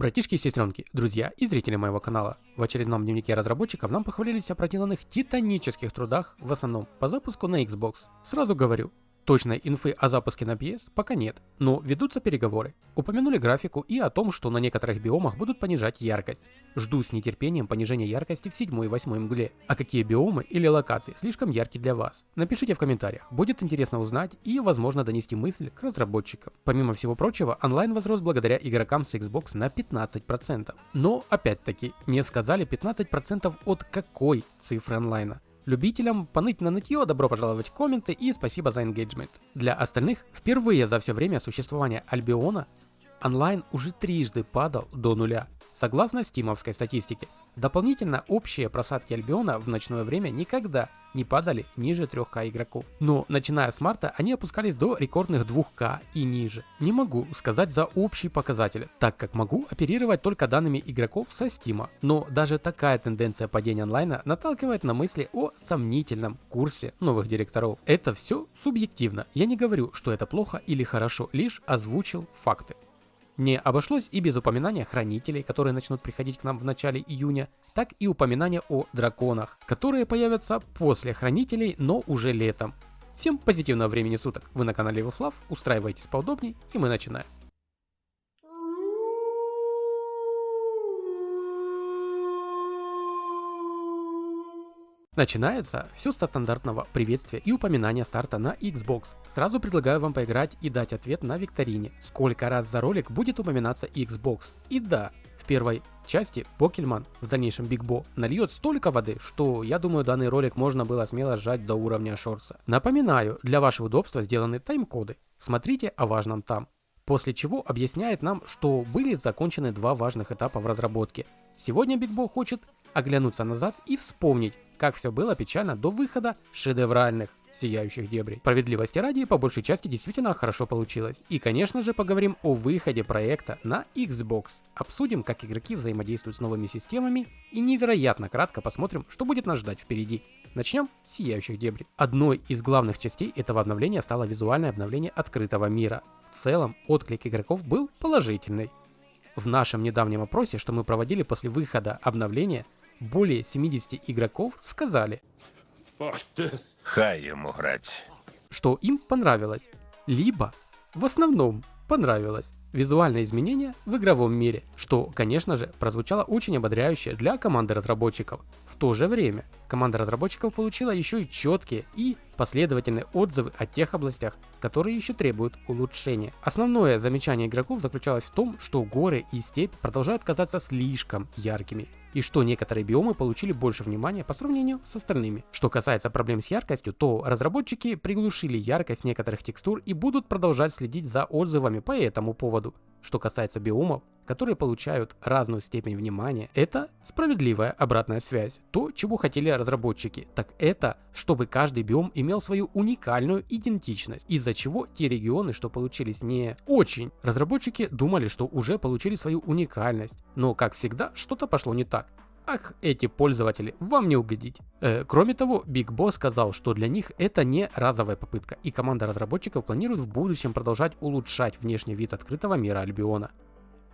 Братишки и сестренки, друзья и зрители моего канала, в очередном дневнике разработчиков нам похвалились о проделанных титанических трудах, в основном по запуску на Xbox. Сразу говорю, точной инфы о запуске на PS пока нет, но ведутся переговоры. Упомянули графику и о том, что на некоторых биомах будут понижать яркость. Жду с нетерпением понижения яркости в 7 и 8 мгле. А какие биомы или локации слишком яркие для вас? Напишите в комментариях, будет интересно узнать и возможно донести мысль к разработчикам. Помимо всего прочего, онлайн возрос благодаря игрокам с Xbox на 15%. Но опять-таки, не сказали 15% от какой цифры онлайна. Любителям поныть на нытье добро пожаловать в комменты и спасибо за engagement. Для остальных, впервые за все время существования Альбиона, онлайн уже трижды падал до нуля, согласно стимовской статистике. Дополнительно общие просадки Альбиона в ночное время никогда не падали ниже 3К игроков. Но начиная с марта они опускались до рекордных 2К и ниже. Не могу сказать за общий показатель, так как могу оперировать только данными игроков со Стима. Но даже такая тенденция падения онлайна наталкивает на мысли о сомнительном курсе новых директоров. Это все субъективно. Я не говорю, что это плохо или хорошо, лишь озвучил факты. Не обошлось и без упоминания хранителей, которые начнут приходить к нам в начале июня, так и упоминания о драконах, которые появятся после хранителей, но уже летом. Всем позитивного времени суток, вы на канале Вуслав, устраивайтесь поудобней и мы начинаем. Начинается все со стандартного приветствия и упоминания старта на Xbox. Сразу предлагаю вам поиграть и дать ответ на викторине, сколько раз за ролик будет упоминаться Xbox. И да, в первой части Покельман, в дальнейшем Биг Бо, нальет столько воды, что я думаю данный ролик можно было смело сжать до уровня шорса. Напоминаю, для вашего удобства сделаны тайм-коды, смотрите о важном там. После чего объясняет нам, что были закончены два важных этапа в разработке. Сегодня Биг Бо хочет оглянуться назад и вспомнить, как все было печально до выхода шедевральных сияющих дебрей. Справедливости ради, по большей части действительно хорошо получилось. И конечно же поговорим о выходе проекта на Xbox. Обсудим, как игроки взаимодействуют с новыми системами и невероятно кратко посмотрим, что будет нас ждать впереди. Начнем с сияющих дебрей. Одной из главных частей этого обновления стало визуальное обновление открытого мира. В целом, отклик игроков был положительный. В нашем недавнем опросе, что мы проводили после выхода обновления, более 70 игроков сказали, Хай ему грать. что им понравилось, либо в основном понравилось визуальное изменение в игровом мире, что, конечно же, прозвучало очень ободряюще для команды разработчиков. В то же время команда разработчиков получила еще и четкие и последовательные отзывы о тех областях, которые еще требуют улучшения. Основное замечание игроков заключалось в том, что горы и степь продолжают казаться слишком яркими, и что некоторые биомы получили больше внимания по сравнению с остальными. Что касается проблем с яркостью, то разработчики приглушили яркость некоторых текстур и будут продолжать следить за отзывами по этому поводу. Что касается биомов, которые получают разную степень внимания, это справедливая обратная связь. То, чего хотели разработчики, так это, чтобы каждый биом имел свою уникальную идентичность, из-за чего те регионы, что получились не очень, разработчики думали, что уже получили свою уникальность, но как всегда что-то пошло не так. Ах, эти пользователи, вам не угодить. Кроме того, Биг Бо сказал, что для них это не разовая попытка, и команда разработчиков планирует в будущем продолжать улучшать внешний вид открытого мира Альбиона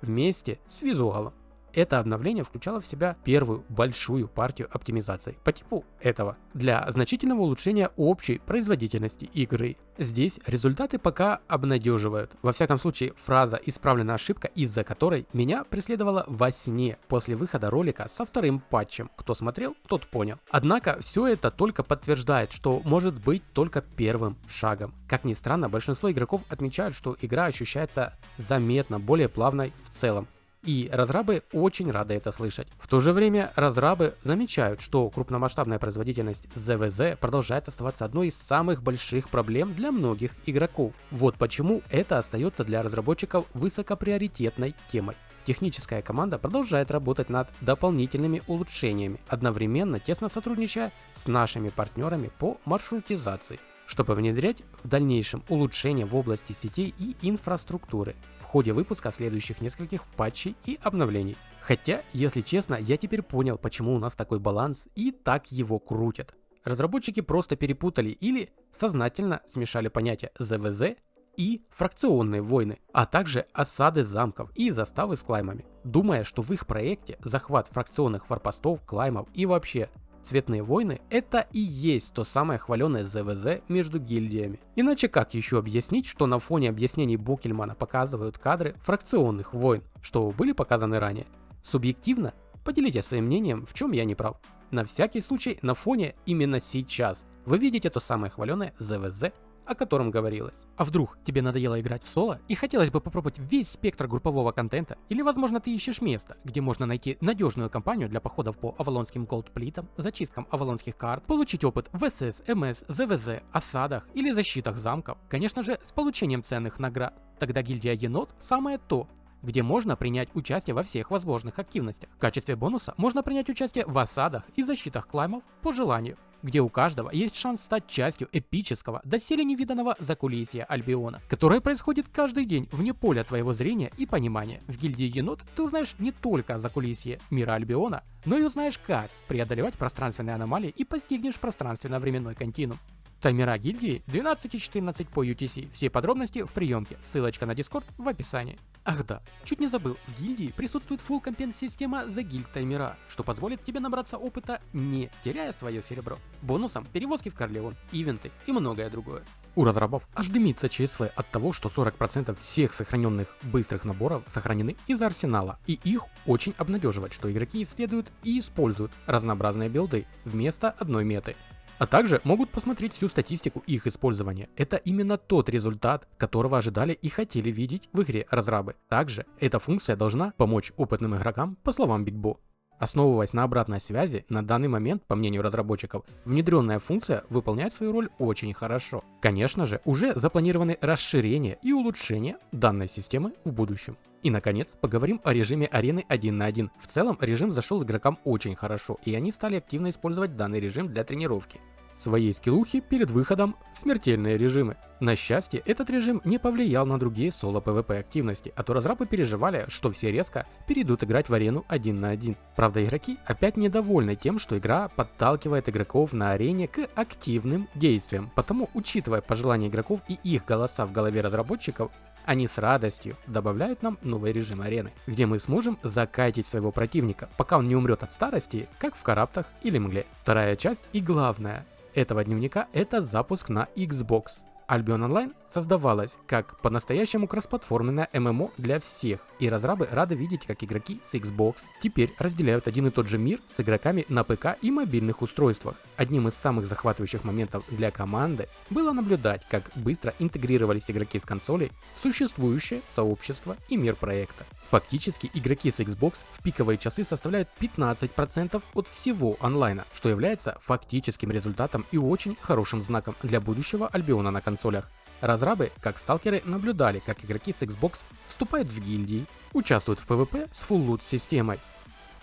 вместе с визуалом. Это обновление включало в себя первую большую партию оптимизаций по типу этого для значительного улучшения общей производительности игры. Здесь результаты пока обнадеживают. Во всяком случае, фраза «исправлена ошибка», из-за которой меня преследовала во сне после выхода ролика со вторым патчем. Кто смотрел, тот понял. Однако все это только подтверждает, что может быть только первым шагом. Как ни странно, большинство игроков отмечают, что игра ощущается заметно более плавной в целом. И разрабы очень рады это слышать. В то же время разрабы замечают, что крупномасштабная производительность ЗВЗ продолжает оставаться одной из самых больших проблем для многих игроков. Вот почему это остается для разработчиков высокоприоритетной темой. Техническая команда продолжает работать над дополнительными улучшениями, одновременно тесно сотрудничая с нашими партнерами по маршрутизации, чтобы внедрять в дальнейшем улучшения в области сетей и инфраструктуры в ходе выпуска следующих нескольких патчей и обновлений. Хотя, если честно, я теперь понял, почему у нас такой баланс и так его крутят. Разработчики просто перепутали или сознательно смешали понятия ЗВЗ и фракционные войны, а также осады замков и заставы с клаймами, думая, что в их проекте захват фракционных форпостов, клаймов и вообще цветные войны — это и есть то самое хваленое ЗВЗ между гильдиями. Иначе как еще объяснить, что на фоне объяснений Бокельмана показывают кадры фракционных войн, что были показаны ранее? Субъективно поделитесь своим мнением, в чем я не прав. На всякий случай, на фоне именно сейчас вы видите то самое хваленое ЗВЗ, о котором говорилось. А вдруг тебе надоело играть в соло и хотелось бы попробовать весь спектр группового контента, или возможно ты ищешь место, где можно найти надежную компанию для походов по авалонским голдплитам, зачисткам авалонских карт, получить опыт в СС, МС, ЗВЗ, осадах или защитах замков, конечно же с получением ценных наград. Тогда гильдия Енот самое то, где можно принять участие во всех возможных активностях. В качестве бонуса можно принять участие в осадах и защитах клаймов по желанию, где у каждого есть шанс стать частью эпического, доселе невиданного закулисья Альбиона, которое происходит каждый день вне поля твоего зрения и понимания. В гильдии Енот ты узнаешь не только закулисье мира Альбиона, но и узнаешь, как преодолевать пространственные аномалии и постигнешь пространственно-временной континуум. Таймера гильдии 12 и 14 по UTC. Все подробности в приемке. Ссылочка на Discord в описании. Ах да, чуть не забыл, в гильдии присутствует full компенс система за гильд таймера, что позволит тебе набраться опыта, не теряя свое серебро. Бонусом перевозки в Корлеон, ивенты и многое другое. У разрабов аж дымится ЧСВ от того, что 40% всех сохраненных быстрых наборов сохранены из арсенала, и их очень обнадеживает, что игроки исследуют и используют разнообразные билды вместо одной меты. А также могут посмотреть всю статистику их использования. Это именно тот результат, которого ожидали и хотели видеть в игре разрабы. Также эта функция должна помочь опытным игрокам, по словам Big Bo. Основываясь на обратной связи, на данный момент, по мнению разработчиков, внедренная функция выполняет свою роль очень хорошо. Конечно же, уже запланированы расширения и улучшения данной системы в будущем. И наконец, поговорим о режиме арены 1 на 1. В целом, режим зашел игрокам очень хорошо, и они стали активно использовать данный режим для тренировки своей скиллухи перед выходом в смертельные режимы. На счастье, этот режим не повлиял на другие соло-PvP активности, а то разрабы переживали, что все резко перейдут играть в арену 1 на 1. Правда, игроки опять недовольны тем, что игра подталкивает игроков на арене к активным действиям, потому, учитывая пожелания игроков и их голоса в голове разработчиков, они с радостью добавляют нам новый режим арены, где мы сможем закайтить своего противника, пока он не умрет от старости, как в Караптах или Мгле. Вторая часть и главная этого дневника — это запуск на Xbox. Albion Online создавалась как по-настоящему кроссплатформенная ММО для всех, и разрабы рады видеть, как игроки с Xbox теперь разделяют один и тот же мир с игроками на ПК и мобильных устройствах. Одним из самых захватывающих моментов для команды было наблюдать, как быстро интегрировались игроки с консолей в существующее сообщество и мир проекта. Фактически игроки с Xbox в пиковые часы составляют 15% от всего онлайна, что является фактическим результатом и очень хорошим знаком для будущего Альбиона на консолях. Разрабы, как сталкеры, наблюдали, как игроки с Xbox вступают в гильдии, участвуют в PvP с full loot системой,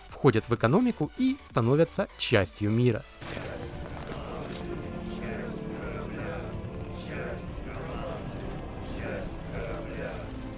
входят в экономику и становятся частью мира.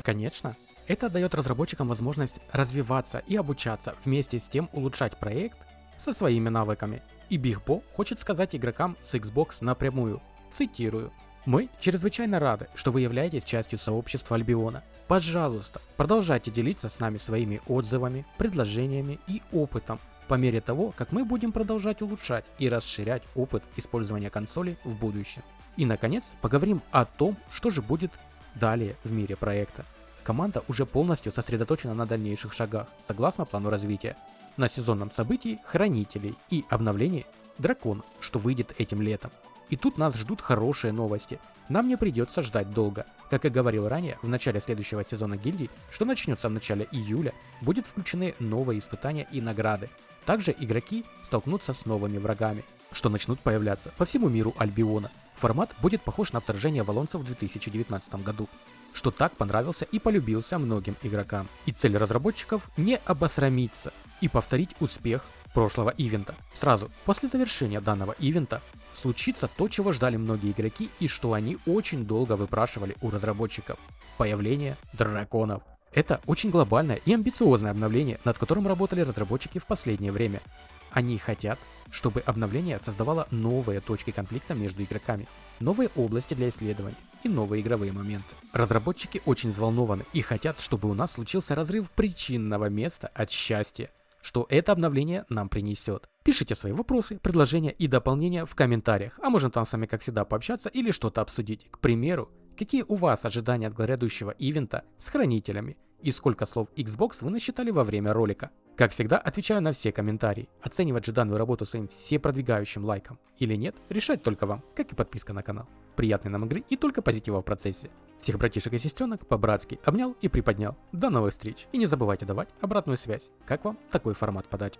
Конечно, это дает разработчикам возможность развиваться и обучаться, вместе с тем улучшать проект со своими навыками. И Big Bo хочет сказать игрокам с Xbox напрямую, цитирую: «Мы чрезвычайно рады, что вы являетесь частью сообщества Альбиона. Пожалуйста, продолжайте делиться с нами своими отзывами, предложениями и опытом по мере того, как мы будем продолжать улучшать и расширять опыт использования консоли в будущем». И наконец, поговорим о том, что же будет далее в мире проекта. Команда уже полностью сосредоточена на дальнейших шагах, согласно плану развития, на сезонном событии Хранителей и обновлении Дракона, что выйдет этим летом. И тут нас ждут хорошие новости. Нам не придется ждать долго. Как и говорил ранее, в начале следующего сезона гильдий, что начнется в начале июля, будут включены новые испытания и награды. Также игроки столкнутся с новыми врагами, что начнут появляться по всему миру Альбиона. Формат будет похож на вторжение авалонцев в 2019 году, что так понравился и полюбился многим игрокам. И цель разработчиков не обосрамиться и повторить успех прошлого ивента. Сразу после завершения данного ивента случится то, чего ждали многие игроки и что они очень долго выпрашивали у разработчиков — появление драконов. Это очень глобальное и амбициозное обновление, над которым работали разработчики в последнее время. Они хотят чтобы обновление создавало новые точки конфликта между игроками, новые области для исследований и новые игровые моменты. Разработчики очень взволнованы и хотят, чтобы у нас случился разрыв причинного места от счастья, что это обновление нам принесет. Пишите свои вопросы, предложения и дополнения в комментариях, а можем там с вами как всегда пообщаться или что-то обсудить. К примеру, какие у вас ожидания от грядущего ивента с хранителями и сколько слов Xbox вы насчитали во время ролика. Как всегда, отвечаю на все комментарии. Оценивать же данную работу своим всепродвигающим лайком или нет, решать только вам, как и подписка на канал. Приятной нам игры и только позитива в процессе. Всех братишек и сестренок по-братски обнял и приподнял. До новых встреч. И не забывайте давать обратную связь. Как вам такой формат подачи?